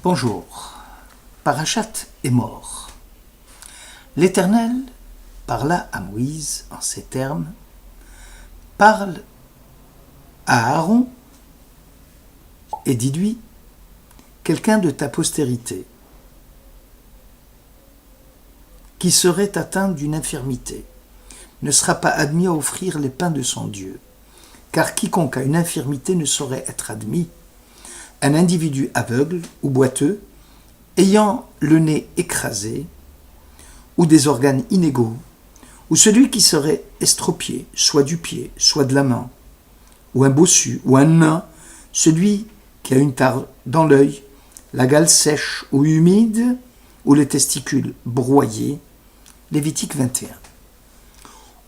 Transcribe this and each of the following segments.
Bonjour. Parachat est mort. L'Éternel parla à Moïse en ces termes. Parle à Aaron et dis-lui, quelqu'un de ta postérité qui serait atteint d'une infirmité ne sera pas admis à offrir les pains de son Dieu, car quiconque a une infirmité ne saurait être admis. Un individu aveugle ou boiteux, ayant le nez écrasé, ou des organes inégaux, ou celui qui serait estropié, soit du pied, soit de la main, ou un bossu, ou un nain, celui qui a une tare dans l'œil, la gale sèche ou humide, ou les testicules broyés. Lévitique 21.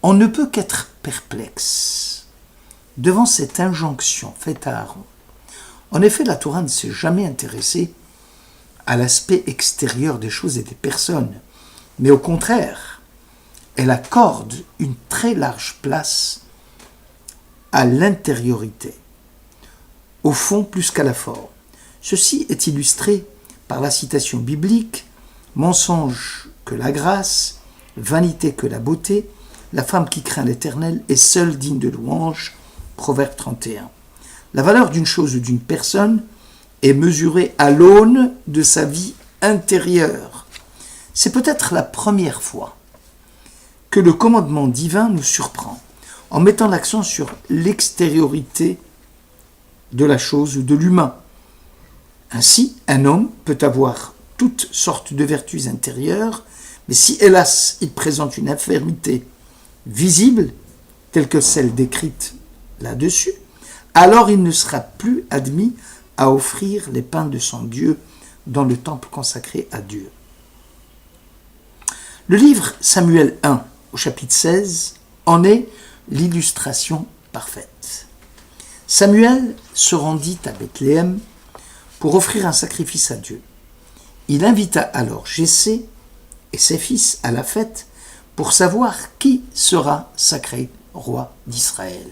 On ne peut qu'être perplexe devant cette injonction faite à Aaron. En effet, la Torah ne s'est jamais intéressée à l'aspect extérieur des choses et des personnes, mais au contraire, elle accorde une très large place à l'intériorité, au fond plus qu'à la forme. Ceci est illustré par la citation biblique « Mensonge que la grâce, vanité que la beauté, la femme qui craint l'Éternel est seule digne de louange » Proverbe 31. La valeur d'une chose ou d'une personne est mesurée à l'aune de sa vie intérieure. C'est peut-être la première fois que le commandement divin nous surprend, en mettant l'accent sur l'extériorité de la chose ou de l'humain. Ainsi, un homme peut avoir toutes sortes de vertus intérieures, mais si, hélas, il présente une infirmité visible, telle que celle décrite là-dessus, alors il ne sera plus admis à offrir les pains de son Dieu dans le temple consacré à Dieu. Le livre Samuel 1, au chapitre 16, en est l'illustration parfaite. Samuel se rendit à Bethléem pour offrir un sacrifice à Dieu. Il invita alors Jessé et ses fils à la fête pour savoir qui sera sacré roi d'Israël.